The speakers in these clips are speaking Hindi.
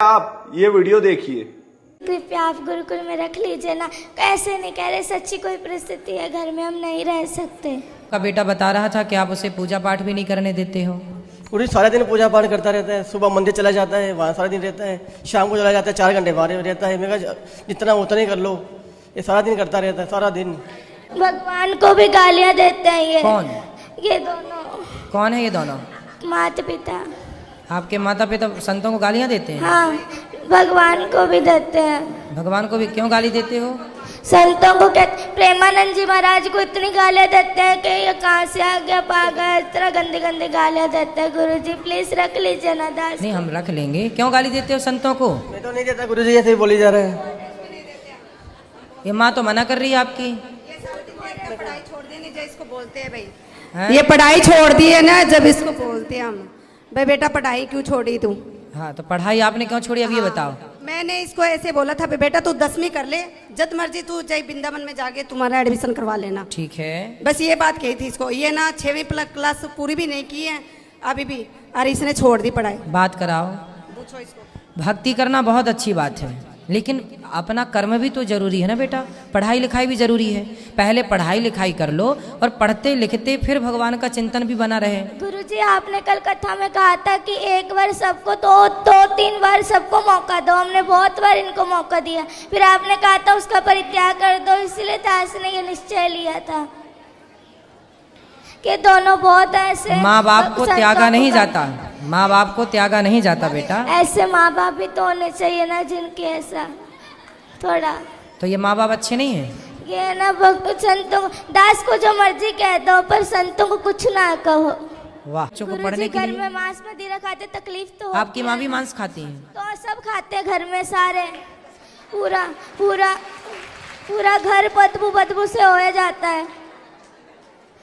आप ये वीडियो देखिए। कृपया आप गुरुकुल में रख लीजिए ना। कैसे नहीं कह रहे, सच्ची कोई परिस्थिति है, घर में हम नहीं रह सकते। का बेटा बता रहा था कि आप उसे पूजा पाठ भी नहीं करने देते हो। पूरी सारा दिन पूजा पाठ करता रहता है। सुबह मंदिर चला जाता है, वहाँ सारा दिन रहता है। शाम को चला जाता है, 4 घंटे बाहर रहता है। मैं कहा जितना उतना ही कर लो। ये सारा दिन करता रहता है, सारा दिन। भगवान को भी गालियां देते हैं ये। कौन? ये दोनों। कौन है ये दोनों? माता पिता। आपके माता पिता संतों को गालियां देते हैं? हाँ, भगवान को भी देते हैं। भगवान को भी क्यों गाली देते हो? संतों को प्रेमानंद जी महाराज को इतनी गालियां देते हैं कि ये कहाँ से आ गया पागल, इस तरह गंदी गंदी गालियां देते हैं। गुरुजी प्लीज रख लीजिए ना दास। नहीं, हम रख लेंगे। क्यों गाली देते हो संतों को? मैं तो नहीं देता गुरुजी, ऐसे ही बोली जा रहा है। ये माँ तो मना कर रही है आपकी। पढ़ाई छोड़ देने जो इसको बोलते हैं भाई है? ये पढ़ाई छोड़ दी है ना, जब इसको बोलते हैं हम भाई बेटा पढ़ाई क्यों छोड़ी तू। हाँ, तो पढ़ाई आपने क्यों छोड़ी, अब ये बताओ। मैंने इसको ऐसे बोला था बेटा तू 10वीं कर ले, जब मर्जी तू जय वृंदावन में जाके तुम्हारा एडमिशन करवा लेना। ठीक है। बस ये बात कही थी इसको। ये ना 6वीं क्लास पूरी भी नहीं की है अभी भी, और इसने छोड़ दी पढ़ाई। बात कराओ। पूछो इसको। भक्ति करना बहुत अच्छी बात है, लेकिन अपना कर्म भी तो जरूरी है ना बेटा। पढ़ाई लिखाई भी जरूरी है। पहले पढ़ाई लिखाई कर लो और पढ़ते लिखते फिर भगवान का चिंतन भी बना रहे। गुरुजी आपने कल कथा में कहा था कि एक बार सबको तो 2-3 बार सबको मौका दो। हमने बहुत बार इनको मौका दिया, फिर आपने कहा था उसका परित्याग कर दो। इसलिए दास ने ये निश्चय लिया था कि दोनों बहुत ऐसे। माँ बाप को त्यागा नहीं जाता, माँ बाप को त्यागा नहीं जाता बेटा। ऐसे माँ बाप भी तो होने चाहिए ना जिनके ऐसा थोड़ा। तो ये माँ बाप अच्छे नहीं हैं? ये ना संतों दास को जो मर्जी कह दो, पर संतों को कुछ ना कहो। वाह। बच्चों को गुरुजी पढ़ने के घर लिए। में मांस मदिरा खाते, तकलीफ तो आपकी माँ भी मांस खाती है? तो सब खाते हैं घर में सारे। पूरा पूरा पूरा घर बदबू बदबू से हो जाता है।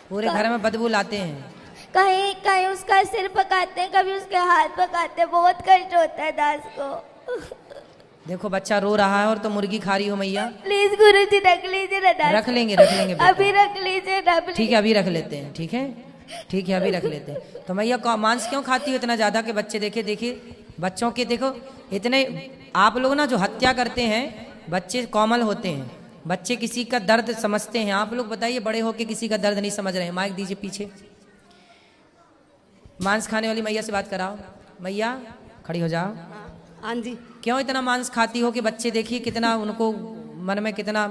पूरे घर में बदबू लाते हैं। कहीं कहीं उसका सिर पकाते हैं, कभी उसके हाथ पकाते हैं। बहुत कष्ट होता है दास को। देखो बच्चा रो रहा है और तो मुर्गी खा रही हो मैया। प्लीज गुरुजी रख लीजिए ना दास। रख लेंगे बेटा। अभी रख लीजिए ना प्लीज। ठीक है, अभी रख लेते हैं। ठीक है, ठीक है, अभी रख लेते हैं। तो मैया मांस क्यों खाती हो इतना ज्यादा कि बच्चे देखे? देखिए बच्चों के देखो इतने। आप लोग ना जो हत्या करते हैं, बच्चे कोमल होते हैं, बच्चे किसी का दर्द समझते हैं। आप लोग बताइए, बड़े होके किसी का दर्द नहीं समझ रहे हैं। माइक दीजिए पीछे। मांस खाने वाली मैया से बात कराओ। मैया खड़ी हो जाओ। हाँ जी। क्यों इतना मांस खाती हो कि बच्चे देखिए कितना उनको मन में कितना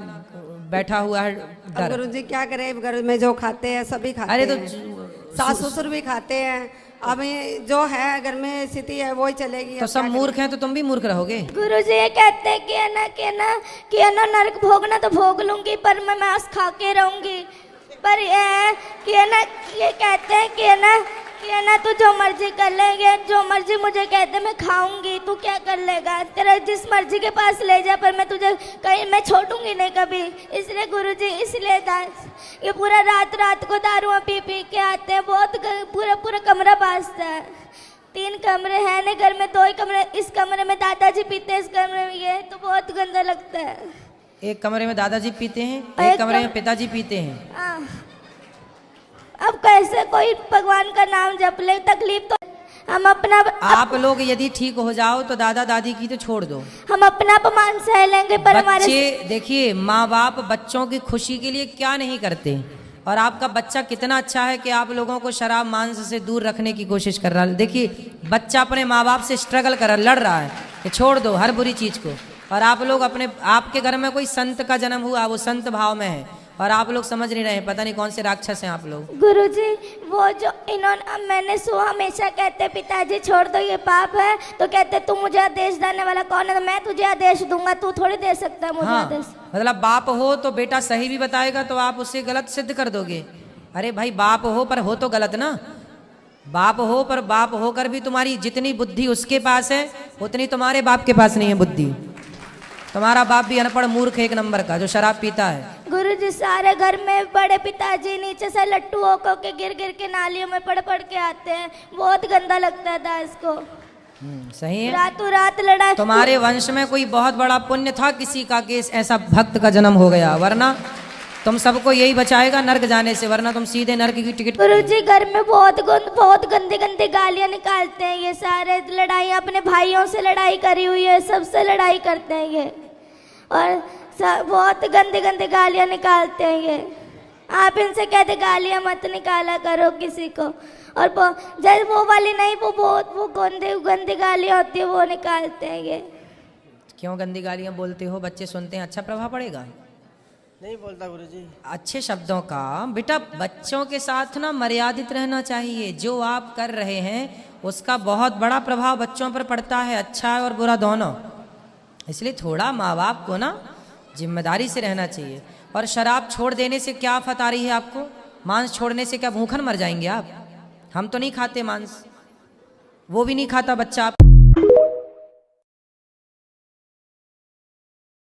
बैठा हुआ है डर। गुरुजी क्या करे, घर में जो खाते हैं सभी खाते अरे तो हैं। सास ससुर भी खाते हैं। अब ये जो है घर में स्थिति है वही चलेगी। तो सब मूर्ख हैं तो तुम भी मूर्ख रहोगे। गुरुजी ये कहते हैं कि है ना नरक भोगना तो भोग लूंगी, पर मैं मांस खा के रहूंगी। पर ये है कि है ना, ये कहते हैं कि है ना तू जो मर्जी कर लेंगे, जो मर्जी मुझे कहते मैं खाऊंगी, तू क्या कर लेगा? तेरा जिस मर्जी के पास ले जा, पर मैं तुझे कहीं मैं छोड़ूंगी नहीं कभी। इसलिए गुरुजी, इसलिए दास ये पूरा रात को दारुआं पी पी के आते हैं। बहुत पूरा कमरा बासता है। 3 कमरे हैं नहीं घर में, 2 ही कमरे। इस कमरे में दादाजी पीते हैं, इस कमरे में ये, तो बहुत गंदा लगता है। एक कमरे में दादाजी पीते हैं, एक कमरे में पिताजी पीते हैं। अब कैसे कोई भगवान का नाम जप ले? तकलीफ तो हम अपना। आप लोग यदि ठीक हो जाओ तो दादा दादी की तो छोड़ दो, हम अपना अपमान सह लेंगे, पर हमारे बच्चे देखिए माँ बाप बच्चों की खुशी के लिए क्या नहीं करते। और आपका बच्चा कितना अच्छा है कि आप लोगों को शराब मांस से दूर रखने की कोशिश कर रहा है। देखिए बच्चा अपने माँ बाप से स्ट्रगल कर लड़ रहा है कि छोड़ दो हर बुरी चीज को। और आप लोग आपके घर में कोई संत का जन्म हुआ, वो संत भाव में है, और आप लोग समझ नहीं रहे। पता नहीं कौन से राक्षस हैं आप लोग। गुरुजी वो जो इन्होंने, मैंने हमेशा कहते पिताजी छोड़ दो ये पाप है, तो कहते तू मुझे आदेश देने वाला कौन है? तो मैं तुझे आदेश दूंगा, तू थोड़ी दे सकता है मुझे आदेश। मतलब बाप हो तो बेटा सही भी बताएगा तो आप उससे गलत सिद्ध कर दोगे। अरे भाई बाप हो पर हो तो गलत ना। बाप हो पर बाप होकर भी तुम्हारी जितनी बुद्धि उसके पास है उतनी तुम्हारे बाप के पास नहीं है बुद्धि। तुम्हारा बाप भी अनपढ़ मूर्ख एक नंबर का जो शराब पीता है। गुरुजी सारे घर में बड़े पिताजी नीचे से लट्टू होकर के गिर के नालियों में पड़ के आते हैं। बहुत गंदा लगता है दास को। सही है। रातों रात लड़ाई। तुम्हारे वंश में कोई बहुत बड़ा पुण्य था किसी का कि ऐसा भक्त का जन्म हो गया, वरना तुम सबको यही बचाएगा नर्क जाने से, वरना तुम सीधे नर्क की टिकट। गुरुजी घर में बहुत गंदे गंदे गालियां निकालते हैं ये सारे, लड़ाई अपने भाइयों से लड़ाई करी हुई है, सबसे लड़ाई करते हैं ये, और बहुत गंदे गंदे गालियां निकालते हैं ये। आप इनसे कहते गालियां मत निकाला करो किसी को, और जैसे वो वाली नहीं, वो गंदी गालियां होती है वो निकालते हैं ये। क्यों गंदी गालियां बोलते हो? बच्चे सुनते हैं, अच्छा प्रभाव पड़ेगा? नहीं बोलता गुरुजी। अच्छे शब्दों का बेटा बच्चों के साथ ना मर्यादित रहना चाहिए। जो आप कर रहे हैं उसका बहुत बड़ा प्रभाव बच्चों पर पड़ता है, अच्छा और बुरा दोनों। इसलिए थोड़ा माँ बाप को ना जिम्मेदारी से रहना चाहिए। और शराब छोड़ देने से क्या आफत आ रही है आपको? मांस छोड़ने से क्या भूखन मर जाएंगे आप? हम तो नहीं खाते मांस, वो भी नहीं खाता बच्चा।